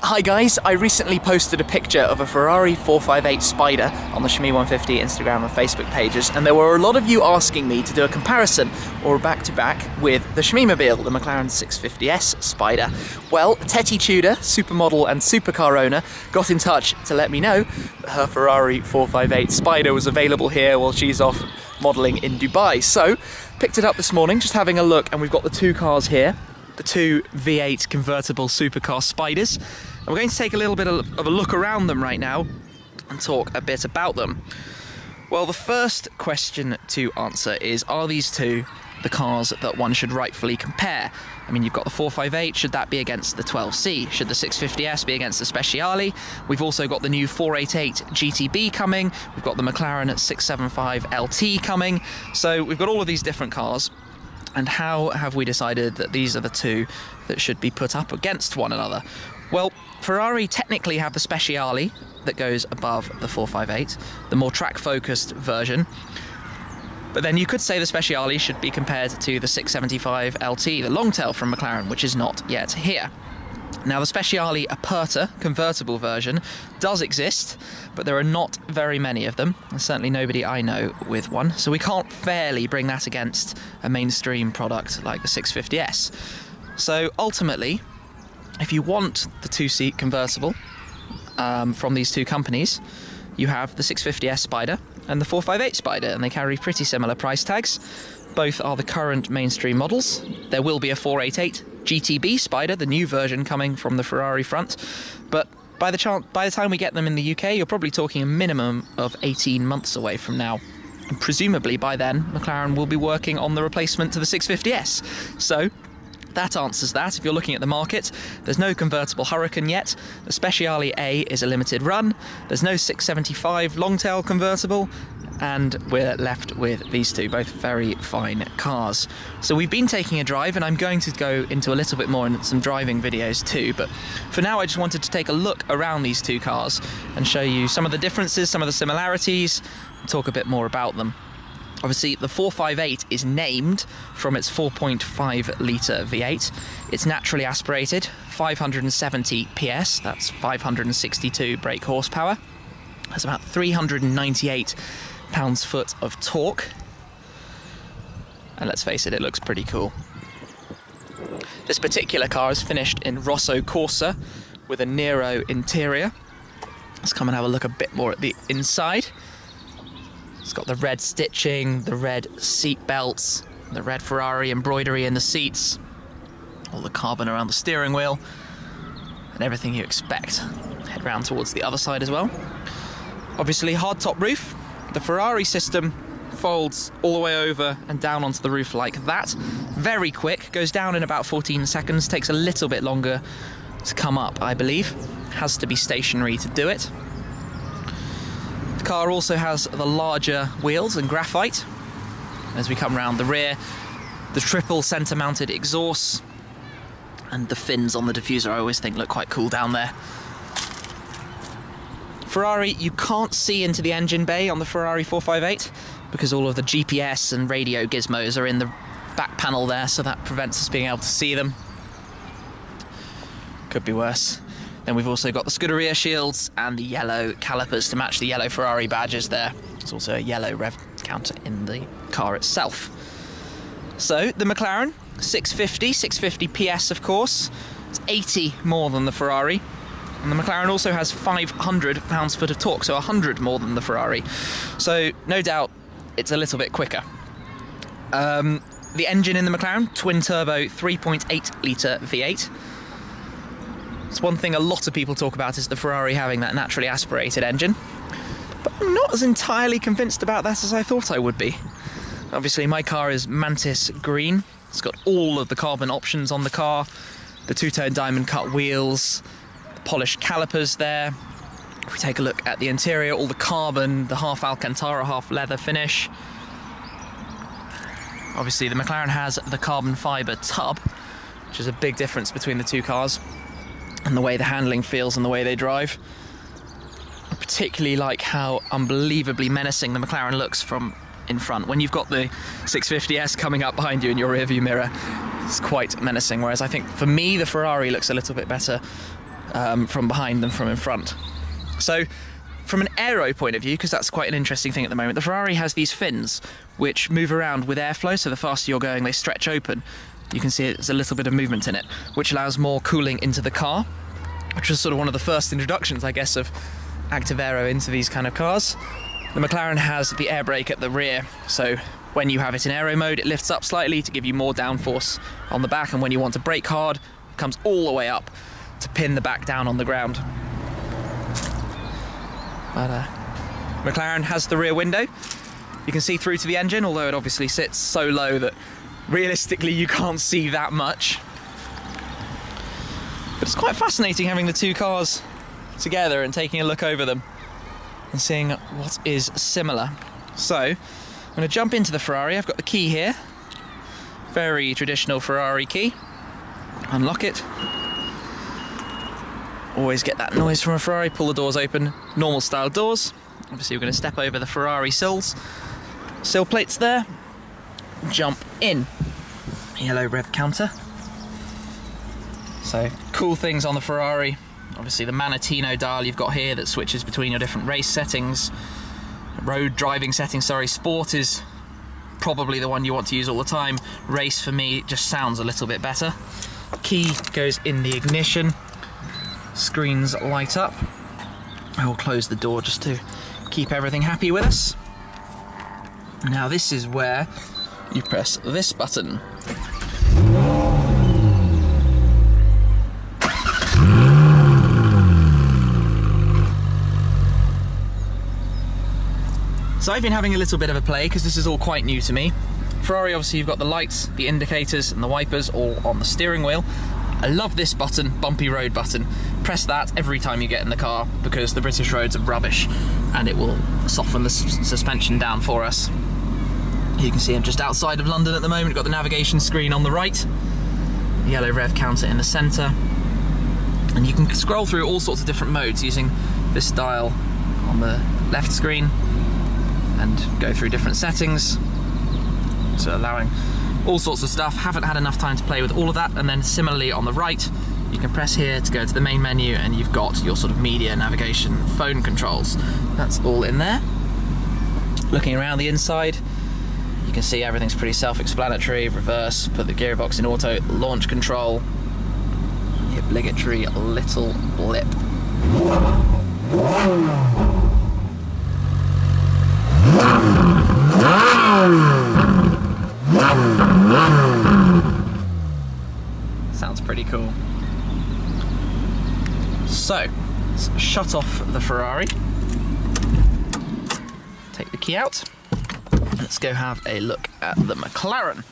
Hi guys, I recently posted a picture of a Ferrari 458 Spider on the Shmee150 Instagram and Facebook pages, and there were a lot of you asking me to do a comparison or a back-to-back with the Shmeemobile, the McLaren 650S Spider. Well, Tetty Tudor, supermodel and supercar owner, got in touch to let me know that her Ferrari 458 Spider was available here while she's off modelling in Dubai. So, picked it up this morning, just having a look, and we've got the two cars here, the two V8 convertible supercar Spiders. And we're going to take a little bit of a look around them right now and talk a bit about them. Well, the first question to answer is, are these two the cars that one should rightfully compare? I mean, you've got the 458, should that be against the 12C? Should the 650S be against the Speciale? We've also got the new 488 GTB coming, we've got the McLaren 675 LT coming, so we've got all of these different cars. And how have we decided that these are the two that should be put up against one another? Well, Ferrari technically have the Speciale that goes above the 458, the more track-focused version. But then you could say the Speciale should be compared to the 675 LT, the long tail from McLaren, which is not yet here. Now, the Speciale Aperta convertible version does exist, but there are not very many of them, and certainly nobody I know with one, so we can't fairly bring that against a mainstream product like the 650S. So ultimately, if you want the two-seat convertible from these two companies, you have the 650S Spider and the 458 Spider, and they carry pretty similar price tags. Both are the current mainstream models. There will be a 488 GTB Spider, the new version coming from the Ferrari front, but by the time we get them in the UK, you're probably talking a minimum of 18 months away from now. And presumably by then, McLaren will be working on the replacement to the 650S. So that answers that. If you're looking at the market, there's no convertible Hurricane yet. The Speciale A is a limited run. There's no 675 long-tail convertible, and we're left with these two, both very fine cars. So we've been taking a drive, and I'm going to go into a little bit more in some driving videos too, but for now I just wanted to take a look around these two cars and show you some of the differences, some of the similarities, and talk a bit more about them. Obviously, the 458 is named from its 4.5 litre V8. It's naturally aspirated, 570 PS, that's 562 brake horsepower. Has about 398 pounds-foot of torque. And let's face it, it looks pretty cool. This particular car is finished in Rosso Corsa with a Nero interior. Let's come and have a look a bit more at the inside. It's got the red stitching, the red seat belts, the red Ferrari embroidery in the seats, all the carbon around the steering wheel, and everything you expect. Head round towards the other side as well. Obviously, hardtop roof. The Ferrari system folds all the way over and down onto the roof like that. Very quick, goes down in about 14 seconds, takes a little bit longer to come up, I believe. Has to be stationary to do it. The car also has the larger wheels and graphite. As we come round the rear, the triple centre-mounted exhausts and the fins on the diffuser I always think look quite cool down there. Ferrari, you can't see into the engine bay on the Ferrari 458 because all of the GPS and radio gizmos are in the back panel there, so that prevents us being able to see them. Could be worse. Then we've also got the Scuderia shields and the yellow calipers to match the yellow Ferrari badges there. There's also a yellow rev counter in the car itself. So, the McLaren, 650 PS of course. It's 80 more than the Ferrari. And the McLaren also has 500 pounds-foot of torque, so 100 more than the Ferrari. So, no doubt, it's a little bit quicker. The engine in the McLaren, twin-turbo 3.8 litre V8. It's one thing a lot of people talk about is the Ferrari having that naturally aspirated engine. But I'm not as entirely convinced about that as I thought I would be. Obviously, my car is Mantis Green. It's got all of the carbon options on the car, the two-tone diamond cut wheels, the polished calipers there. If we take a look at the interior, all the carbon, the half Alcantara, half leather finish. Obviously, the McLaren has the carbon fibre tub, which is a big difference between the two cars, and the way the handling feels and the way they drive. I particularly like how unbelievably menacing the McLaren looks from in front. When you've got the 650S coming up behind you in your rearview mirror, It's quite menacing, whereas I think for me the Ferrari looks a little bit better from behind than from in front. So from an aero point of view, because that's quite an interesting thing at the moment, the Ferrari has these fins which move around with airflow, so the faster you're going they stretch open. You can see there's a little bit of movement in it, which allows more cooling into the car, which was sort of one of the first introductions, I guess, of active aero into these kind of cars. The McLaren has the air brake at the rear, so when you have it in aero mode it lifts up slightly to give you more downforce on the back, and when you want to brake hard it comes all the way up to pin the back down on the ground. But McLaren has the rear window. You can see through to the engine, although it obviously sits so low that realistically you can't see that much. But it's quite fascinating having the two cars together and taking a look over them and seeing what is similar. So I'm going to jump into the Ferrari. I've got the key here, very traditional Ferrari key. Unlock it. Always get that noise from a Ferrari. Pull the doors open, normal style doors. Obviously we're going to step over the Ferrari sill plates there, jump in. Yellow rev counter. So cool things on the Ferrari. Obviously the Manettino dial you've got here that switches between your different race settings, road driving settings, sorry. Sport is probably the one you want to use all the time. Race for me just sounds a little bit better. Key goes in the ignition. Screens light up. I will close the door just to keep everything happy with us. Now this is where you press this button. So I've been having a little bit of a play because this is all quite new to me. Ferrari, obviously you've got the lights, the indicators and the wipers all on the steering wheel. I love this button, bumpy road button. Press that every time you get in the car because the British roads are rubbish and it will soften the suspension down for us. You can see I'm just outside of London at the moment. We've got the navigation screen on the right, the yellow rev counter in the centre, and you can scroll through all sorts of different modes using this dial on the left screen and go through different settings, so allowing all sorts of stuff. Haven't had enough time to play with all of that. And then similarly on the right you can press here to go to the main menu and you've got your sort of media, navigation, phone controls. That's all in there. Looking around the inside you can see everything's pretty self-explanatory. Reverse, put the gearbox in auto, launch control, the obligatory little blip. Sounds pretty cool. So, let's shut off the Ferrari. Take the key out. Let's go have a look at the McLaren.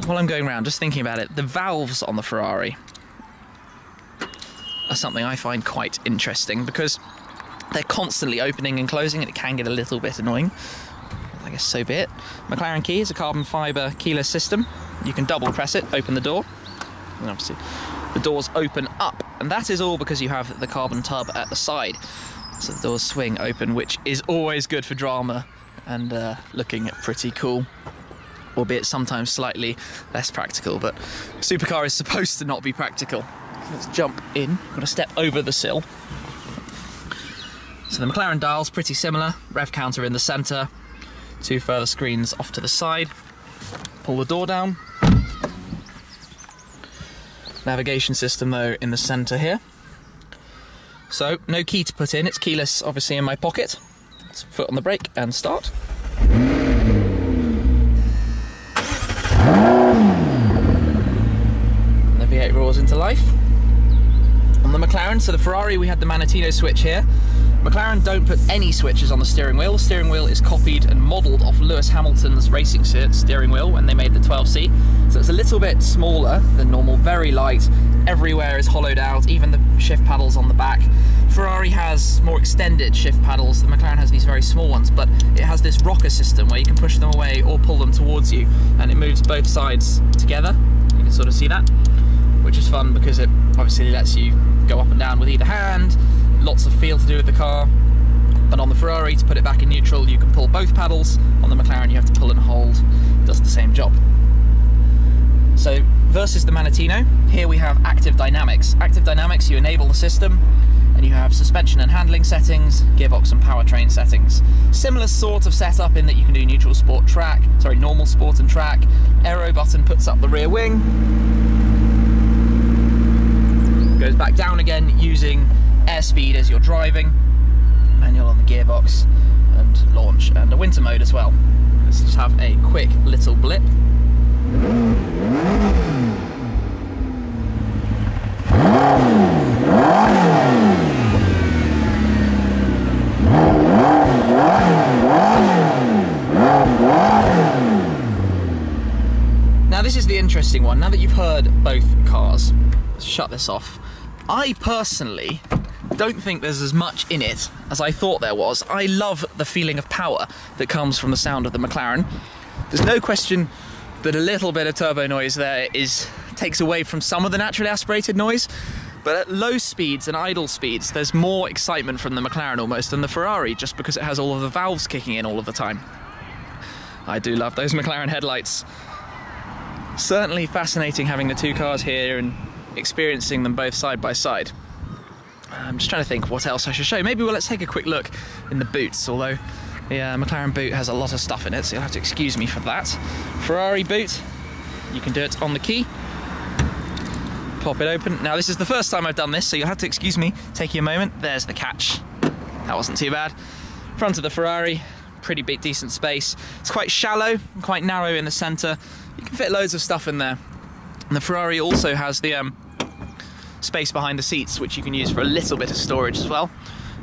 While I'm going around, just thinking about it, the valves on the Ferrari are something I find quite interesting because they're constantly opening and closing and it can get a little bit annoying. I guess so be it. McLaren key is a carbon fibre keyless system. You can double press it, open the door, and obviously the doors open up, and that is all because you have the carbon tub at the side. So the doors swing open, which is always good for drama and looking pretty cool, albeit sometimes slightly less practical, but supercar is supposed to not be practical. Let's jump in. I'm going to step over the sill. So the McLaren dial's pretty similar. Rev counter in the centre, two further screens off to the side. Pull the door down. Navigation system though in the centre here. So no key to put in, it's keyless obviously in my pocket. Let's foot on the brake and start. And the V8 roars into life. On the McLaren, so the Ferrari, we had the Manettino switch here. McLaren don't put any switches on the steering wheel. The steering wheel is copied and modelled off Lewis Hamilton's racing steering wheel when they made the 12C. So it's a little bit smaller than normal, very light. Everywhere is hollowed out, even the shift paddles on the back. Ferrari has more extended shift paddles. The McLaren has these very small ones, but it has this rocker system where you can push them away or pull them towards you, and it moves both sides together. You can sort of see that, which is fun because it obviously lets you go up and down with either hand. Lots of feel to do with the car. And on the Ferrari, to put it back in neutral, you can pull both paddles. On the McLaren, you have to pull same job. So versus the Manettino, here we have active dynamics. Active dynamics, you enable the system and you have suspension and handling settings, gearbox and powertrain settings. Similar sort of setup in that you can do neutral sport track, sorry, normal sport and track. Aero button puts up the rear wing. Goes back down again using airspeed as you're driving. Manual on the gearbox and launch, and a winter mode as well. Let's just have a quick little blip. Now this is the interesting one. Now that you've heard both cars, let's shut this off. I personally don't think there's as much in it as I thought there was. I love the feeling of power that comes from the sound of the McLaren. There's no question that a little bit of turbo noise there takes away from some of the naturally aspirated noise, but at low speeds and idle speeds there's more excitement from the McLaren almost than the Ferrari, just because it has all of the valves kicking in all of the time. I do love those McLaren headlights. Certainly fascinating having the two cars here and experiencing them both side by side. I'm just trying to think what else I should show. Maybe let's take a quick look in the boots, although the McLaren boot has a lot of stuff in it, so you'll have to excuse me for that. Ferrari boot, you can do it on the key. Pop it open. Now this is the first time I've done this, so you'll have to excuse me taking a moment. There's the catch. That wasn't too bad. Front of the Ferrari, pretty big, decent space. It's quite shallow, quite narrow in the centre. You can fit loads of stuff in there. And the Ferrari also has the space behind the seats, which you can use for a little bit of storage as well.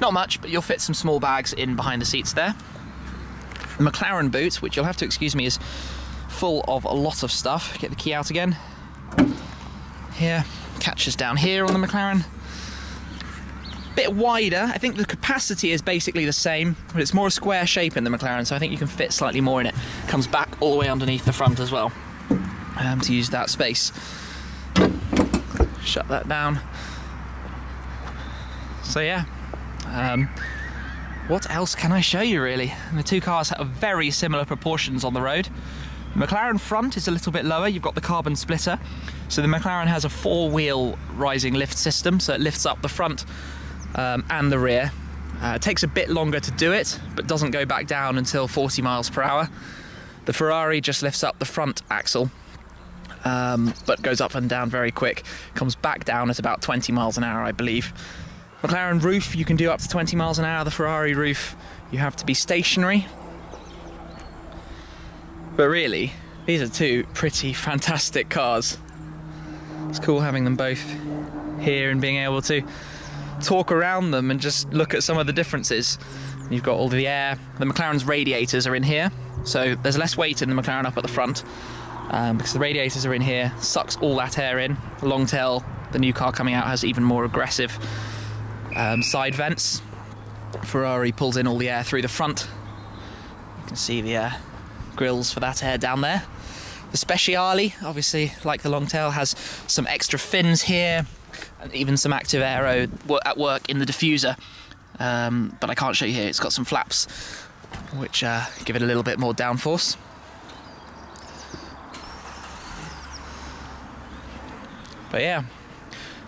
Not much, but you'll fit some small bags in behind the seats there. The McLaren boot, which you'll have to excuse me, is full of a lot of stuff. Get the key out again. Here, catches down here on the McLaren. Bit wider. I think the capacity is basically the same, but it's more a square shape in the McLaren, so I think you can fit slightly more in it. Comes back all the way underneath the front as well, to use that space. Shut that down. So yeah, what else can I show you really? And the two cars have very similar proportions on the road. The McLaren front is a little bit lower. You've got the carbon splitter. So the McLaren has a four-wheel rising lift system, so it lifts up the front and the rear. It takes a bit longer to do it, but doesn't go back down until 40 miles per hour. The Ferrari just lifts up the front axle, but goes up and down very quick. Comes back down at about 20 miles an hour, I believe. McLaren roof, you can do up to 20 miles an hour. The Ferrari roof, you have to be stationary. But really, these are two pretty fantastic cars. It's cool having them both here and being able to talk around them and just look at some of the differences. You've got all the air. The McLaren's radiators are in here, so there's less weight in the McLaren up at the front, because the radiators are in here, sucks all that air in. The Longtail, the new car coming out, has even more aggressive side vents. Ferrari pulls in all the air through the front. You can see the grills for that air down there. The Speciale, obviously, like the Longtail, has some extra fins here, and even some active aero at work in the diffuser. But I can't show you here. It's got some flaps, which give it a little bit more downforce. But yeah,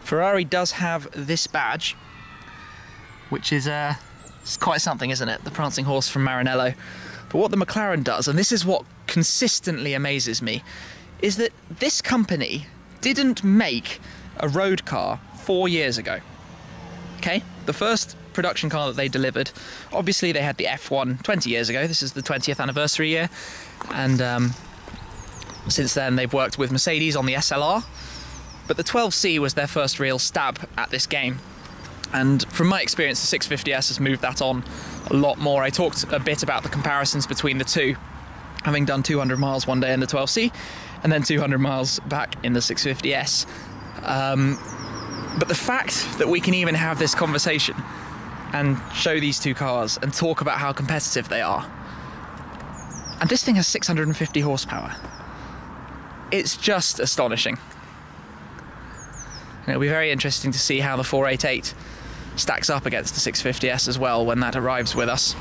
Ferrari does have this badge, which is it's quite something, isn't it? The prancing horse from Maranello. But what the McLaren does, and this is what consistently amazes me, is that this company didn't make a road car 4 years ago. Okay? The first production car that they delivered, obviously they had the F1 20 years ago. This is the 20th anniversary year. And since then they've worked with Mercedes on the SLR. But the 12C was their first real stab at this game. And from my experience, the 650S has moved that on a lot more. I talked a bit about the comparisons between the two, having done 200 miles one day in the 12C and then 200 miles back in the 650S. But the fact that we can even have this conversation and show these two cars and talk about how competitive they are, and this thing has 650 horsepower, it's just astonishing. And it'll be very interesting to see how the 488 stacks up against the 650S as well when that arrives with us.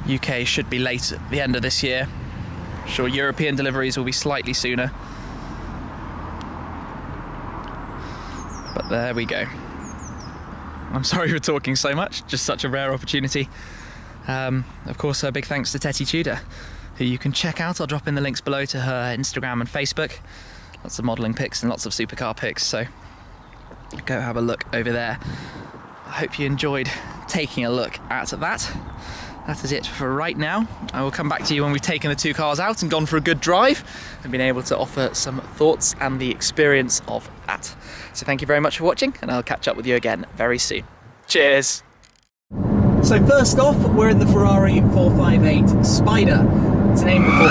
UK should be late at the end of this year. sure European deliveries will be slightly sooner. But there we go. I'm sorry for talking so much, just such a rare opportunity. Of course, a big thanks to Tetty Tudor, who you can check out. I'll drop in the links below to her Instagram and Facebook. Lots of modelling pics and lots of supercar pics, so go have a look over there. I hope you enjoyed taking a look at that. That is it for right now. I will come back to you when we've taken the two cars out and gone for a good drive and been able to offer some thoughts and the experience of that. So thank you very much for watching, and I'll catch up with you again very soon. Cheers! So first off, we're in the Ferrari 458 Spider. It's named before